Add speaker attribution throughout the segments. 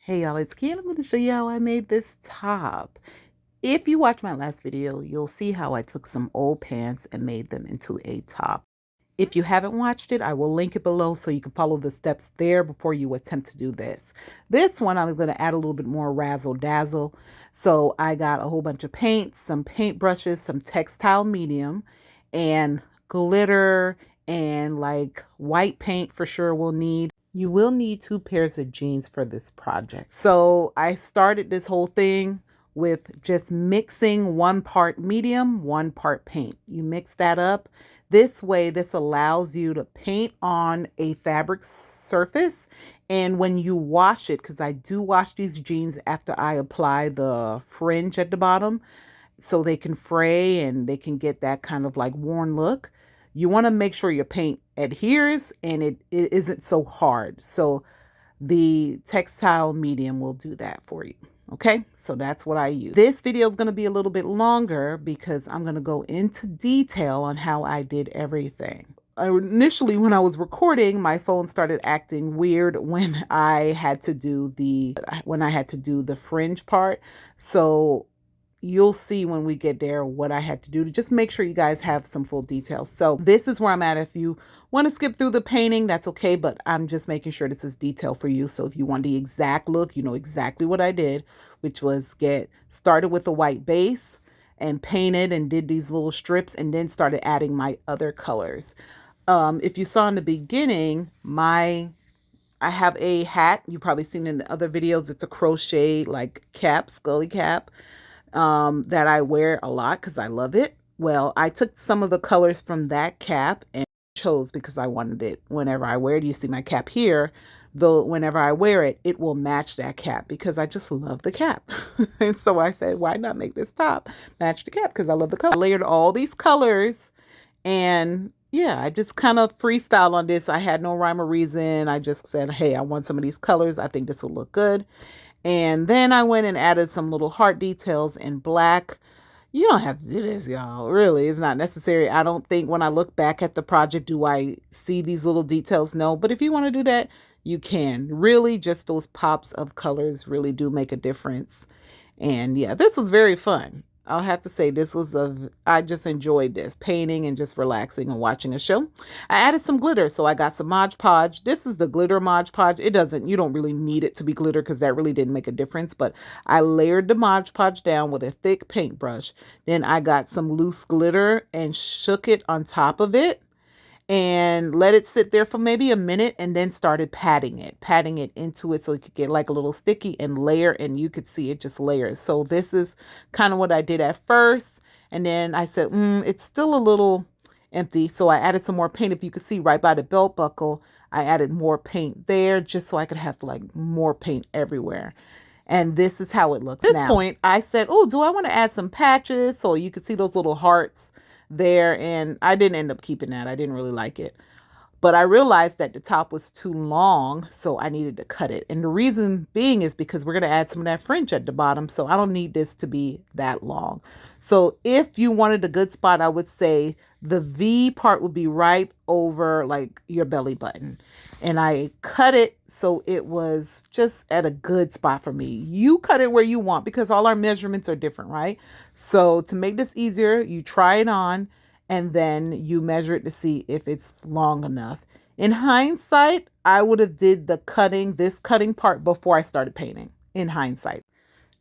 Speaker 1: Hey y'all, it's Kian. I'm going to show you how I made this top. If you watch my last video, you'll see how I took some old pants and made them into a top. If you haven't watched it, I will link it below so you can follow the steps there before you attempt to do this. This one, I'm going to add a little bit more razzle dazzle. So I got a whole bunch of paint, some paint brushes, some textile medium, and glitter, and like white paint for sure we'll need. You will need 2 pairs of jeans for this project. So I started this whole thing with just mixing 1 part medium, 1 part paint. You mix that up. This way, this allows you to paint on a fabric surface. And when you wash it, because I do wash these jeans after I apply the fringe at the bottom, so they can fray and they can get that kind of like worn look. You want to make sure your paint adheres and it isn't so hard. So the textile medium will do that for you. Okay, so that's what I use. This video is going to be a little bit longer because I'm going to go into detail on how I did everything. Initially, when I was recording, my phone started acting weird when I had to do the fringe part. So you'll see when we get there what I had to do to just make sure you guys have some full details. So this is where I'm at. If you want to skip through the painting, that's okay, but I'm just making sure this is detail for you. So if you want the exact look, you know exactly what I did, which was get started with a white base and painted and did these little strips and then started adding my other colors. If you saw in the beginning, I have a hat. You've probably seen in other videos. It's a crochet like cap, scully cap, that I wear a lot because I love it. Well, I took some of the colors from that cap and chose because I wanted it whenever I wear it. You see my cap here, though whenever I wear it, it will match that cap because I just love the cap. And so I said, why not make this top match the cap? Because I love the color. I layered all these colors and yeah, I just kind of freestyle on this. I had no rhyme or reason. I just said, hey, I want some of these colors. I think this will look good. And then I went and added some little heart details in black. You don't have to do this, y'all. Really, it's not necessary. I don't think when I look back at the project, do I see these little details? No. But if you want to do that, you can. Really, just those pops of colors really do make a difference. And yeah, this was very fun. I'll have to say I just enjoyed this painting and just relaxing and watching a show. I added some glitter. So I got some Mod Podge. This is the glitter Mod Podge. You don't really need it to be glitter because that really didn't make a difference. But I layered the Mod Podge down with a thick paintbrush. Then I got some loose glitter and shook it on top of it and let it sit there for maybe a minute and then started patting it into it so it could get like a little sticky and layer, and you could see it just layers. So this is kind of what I did at first. And then I said, it's still a little empty. So I added some more paint. If you could see right by the belt buckle, I added more paint there just so I could have like more paint everywhere. And this is how it looks now. At this point, I said, oh, do I want to add some patches? So you could see those little hearts there, and I didn't end up keeping that. I didn't really like it. But I realized that the top was too long, so I needed to cut it. And the reason being is because we're going to add some of that fringe at the bottom, so I don't need this to be that long. So if you wanted a good spot, I would say the V part would be right over like your belly button. And I cut it so it was just at a good spot for me. You cut it where you want because all our measurements are different, right? So to make this easier, you try it on and then you measure it to see if it's long enough. In hindsight, I would have did this cutting part before I started painting, in hindsight.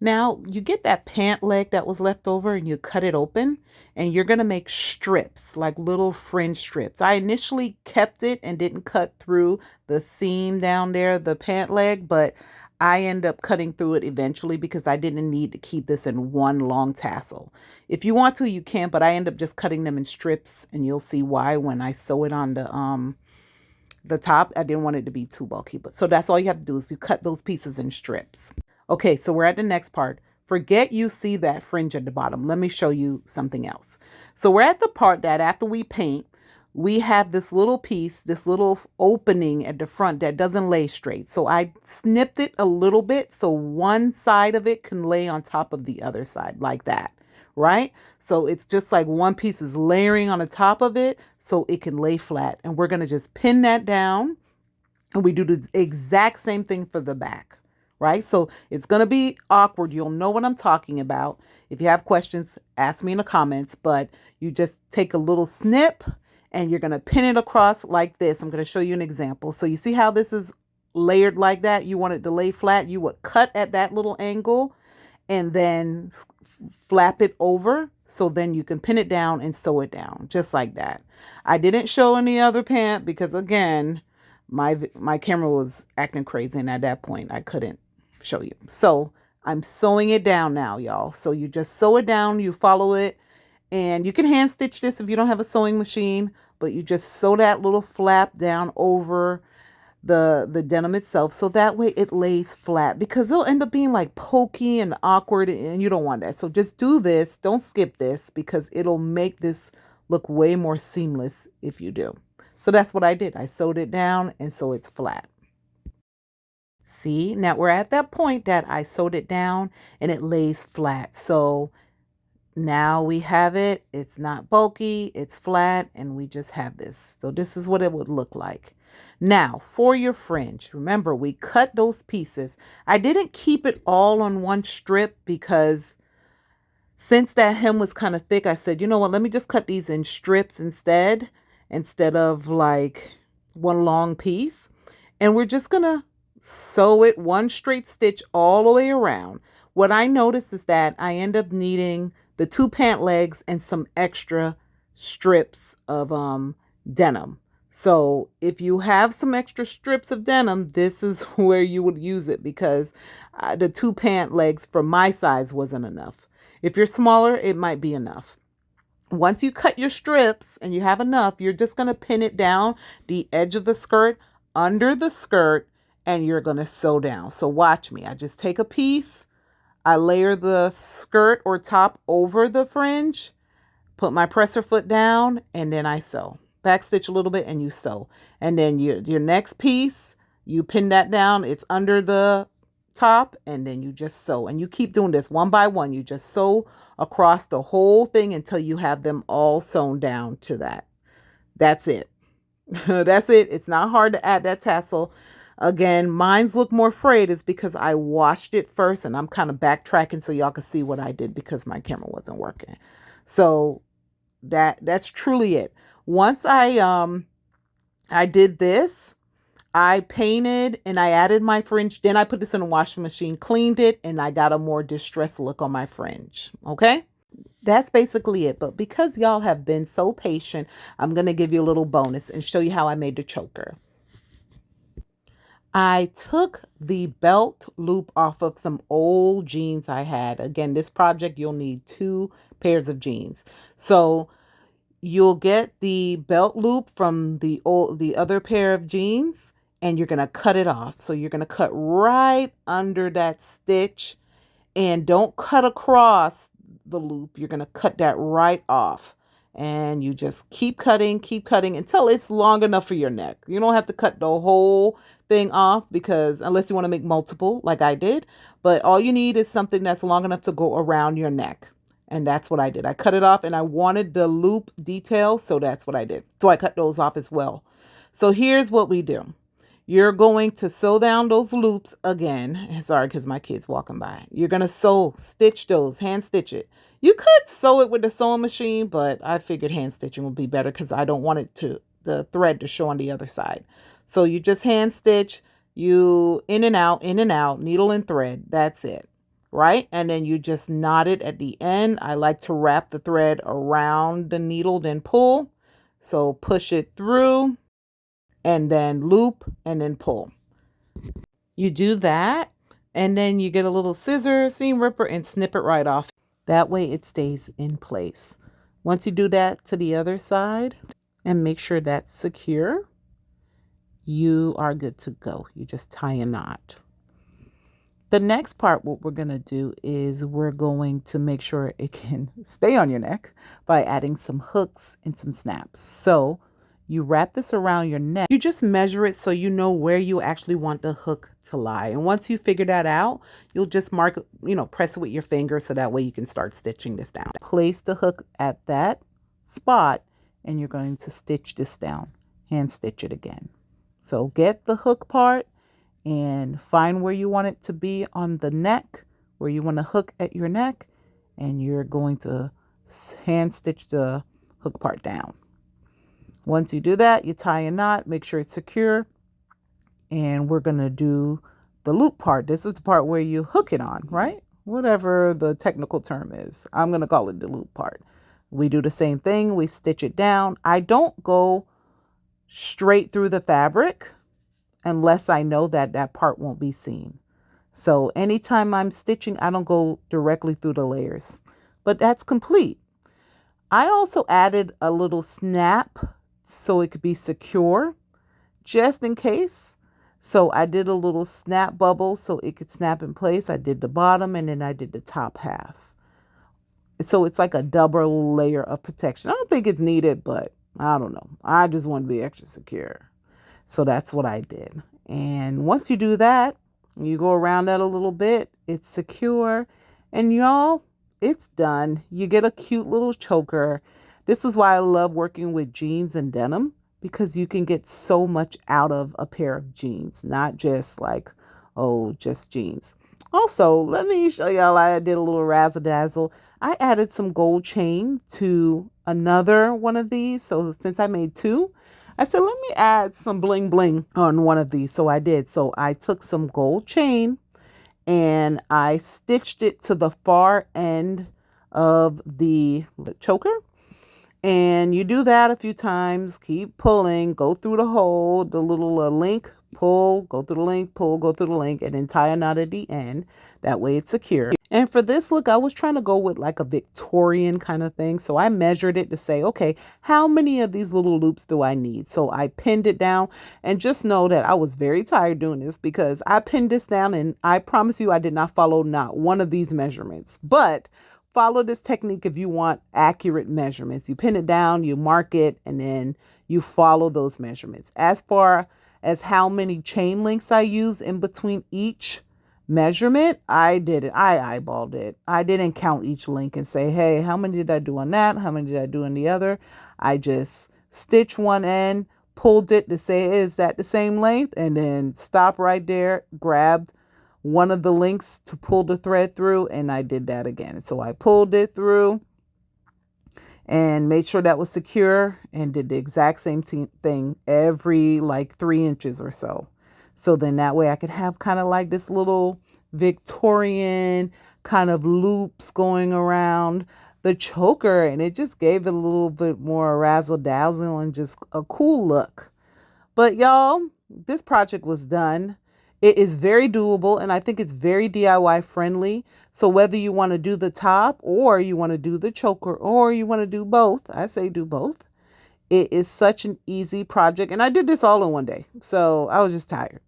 Speaker 1: Now you get that pant leg that was left over and you cut it open and you're going to make strips, like little fringe strips. I initially kept it and didn't cut through the seam down there, the pant leg, but I end up cutting through it eventually because I didn't need to keep this in one long tassel. If you want to, you can, but I end up just cutting them in strips, and you'll see why when I sew it on the top. I didn't want it to be too bulky, but so that's all you have to do is you cut those pieces in strips. Okay, so we're at the next part. Forget you see that fringe at the bottom. Let me show you something else. So we're at the part that after we paint, we have this little piece, this little opening at the front that doesn't lay straight. So I snipped it a little bit so one side of it can lay on top of the other side like that, right? So it's just like one piece is layering on the top of it so it can lay flat. And we're going to just pin that down. And we do the exact same thing for the back. right? So it's going to be awkward. You'll know what I'm talking about. If you have questions, ask me in the comments, but you just take a little snip and you're going to pin it across like this. I'm going to show you an example. So you see how this is layered like that? You want it to lay flat. You would cut at that little angle and then flap it over. So then you can pin it down and sew it down just like that. I didn't show any other pant because again, my camera was acting crazy. And at that point I couldn't show you. So I'm sewing it down now, y'all. So you just sew it down, you follow it, and you can hand stitch this if you don't have a sewing machine, but you just sew that little flap down over the denim itself, so that way it lays flat, because it'll end up being like pokey and awkward and you don't want that. So just do this, don't skip this, because it'll make this look way more seamless if you do. So that's what I did. I sewed it down and so it's flat. See, now we're at that point that I sewed it down and it lays flat. So now we have it. It's not bulky, it's flat, and we just have this. So this is what it would look like. Now for your fringe, remember we cut those pieces. I didn't keep it all on one strip because since that hem was kind of thick, I said, you know what, let me just cut these in strips instead of like one long piece. And we're just gonna sew it one straight stitch all the way around. What I noticed is that I end up needing the 2 pant legs and some extra strips of denim. So if you have some extra strips of denim, this is where you would use it, because the 2 pant legs for my size wasn't enough. If you're smaller, it might be enough. Once you cut your strips and you have enough, you're just going to pin it down the edge of the skirt, under the skirt, and you're going to sew down. So watch me. I just take a piece, I layer the skirt or top over the fringe, put my presser foot down, and then I sew. Back stitch a little bit and you sew. And then your next piece, you pin that down. It's under the top, and then you just sew. And you keep doing this one by one. You just sew across the whole thing until you have them all sewn down to that. That's it. That's it. It's not hard to add that tassel. Again, mine's look more frayed is because I washed it first, and I'm kind of backtracking so y'all can see what I did because my camera wasn't working. So that's truly it. Once I did this, I painted and I added my fringe. Then I put this in a washing machine, cleaned it, and I got a more distressed look on my fringe. Okay? That's basically it. But because y'all have been so patient, I'm going to give you a little bonus and show you how I made the choker. I took the belt loop off of some old jeans I had. Again, this project, you'll need 2 pairs of jeans. So you'll get the belt loop from the other pair of jeans, and you're going to cut it off. So you're going to cut right under that stitch, and don't cut across the loop. You're going to cut that right off, and you just keep cutting until it's long enough for your neck. You don't have to cut the whole thing off, because unless you want to make multiple like I did, but all you need is something that's long enough to go around your neck. And that's what I did. I cut it off, and I wanted the loop detail, so that's what I did. So I cut those off as well. So here's what we do. You're going to sew down those loops again. Sorry, because my kid's walking by. You're going to stitch those, hand stitch it. You could sew it with the sewing machine, but I figured hand stitching would be better because I don't want the thread to show on the other side. So you just hand stitch, you in and out, needle and thread. That's it. Right? And then you just knot it at the end. I like to wrap the thread around the needle, then pull. So push it through and then loop and then pull. You do that, and then you get a little scissor, seam ripper, and snip it right off. That way it stays in place. Once you do that to the other side and make sure that's secure, you are good to go. You just tie a knot. The next part, what we're going to do is we're going to make sure it can stay on your neck by adding some hooks and some snaps. So you wrap this around your neck. You just measure it so you know where you actually want the hook to lie. And once you figure that out, you'll just mark, press it with your finger so that way you can start stitching this down. Place the hook at that spot, and you're going to stitch this down. Hand stitch it again. So get the hook part and find where you want it to be on the neck, where you want to hook at your neck, and you're going to hand stitch the hook part down. Once you do that, you tie a knot, make sure it's secure, and we're going to do the loop part. This is the part where you hook it on, right? Whatever the technical term is. I'm going to call it the loop part. We do the same thing. We stitch it down. I don't go straight through the fabric unless I know that that part won't be seen. So anytime I'm stitching, I don't go directly through the layers. But that's complete. I also added a little snap so it could be secure, just in case. So I did a little snap bubble so it could snap in place. I did the bottom and then I did the top half. So it's like a double layer of protection. I don't think it's needed, but I don't know. I just want to be extra secure. So that's what I did. And once you do that, you go around that a little bit, it's secure, and y'all, it's done. You get a cute little choker. This is why I love working with jeans and denim, because you can get so much out of a pair of jeans, not just like, oh, just jeans. Also, let me show y'all, I did a little razzle dazzle. I added some gold chain to another one of these. So since I made two, I said, let me add some bling bling on one of these. So I did. So I took some gold chain and I stitched it to the far end of the choker. And you do that a few times, keep pulling, go through the hole, the little link, pull, go through the link, pull, go through the link, and then tie a knot at the end. That way it's secure. And for this look, I was trying to go with like a Victorian kind of thing. So I measured it to say, okay, how many of these little loops do I need? So I pinned it down, and just know that I was very tired doing this because I pinned this down and I promise you I did not follow not one of these measurements. But follow this technique if you want accurate measurements. You pin it down, you mark it, and then you follow those measurements. As far as how many chain links I use in between each measurement, I did it. I eyeballed it. I didn't count each link and say, hey, how many did I do on that? How many did I do on the other? I just stitched one end, pulled it to say, is that the same length? And then stop right there, grabbed one of the links to pull the thread through, and I did that again. So I pulled it through and made sure that was secure and did the exact same thing every like 3 inches or so. So then that way I could have kind of like this little Victorian kind of loops going around the choker, and it just gave it a little bit more razzle dazzle and just a cool look. But y'all, this project was done. It is very doable, and I think it's very DIY friendly. So whether you want to do the top or you want to do the choker or you want to do both, I say do both. It is such an easy project. And I did this all in one day. So I was just tired.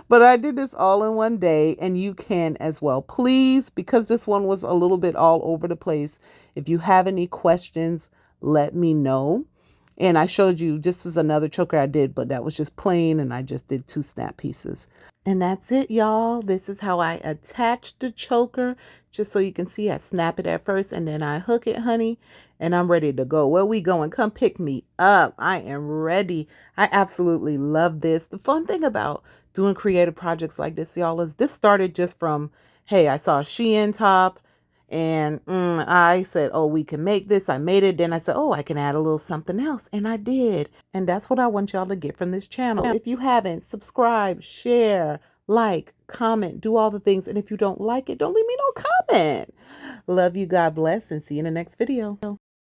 Speaker 1: But I did this all in one day, and you can as well. Please, because this one was a little bit all over the place, if you have any questions, let me know. And I showed you, this is another choker I did, but that was just plain, and I just did 2 snap pieces. And that's it, y'all. This is how I attach the choker. Just so you can see, I snap it at first, and then I hook it, honey, and I'm ready to go. Where we going? Come pick me up. I am ready. I absolutely love this. The fun thing about doing creative projects like this, y'all, is this started just from, hey, I saw a Shein top, and I said, oh, we can make this. I made it. Then I said, oh, I can add a little something else. And I did. And that's what I want y'all to get from this channel. If you haven't, subscribe, share, like, comment, do all the things. And if you don't like it, don't leave me no comment. Love you. God bless. And see you in the next video.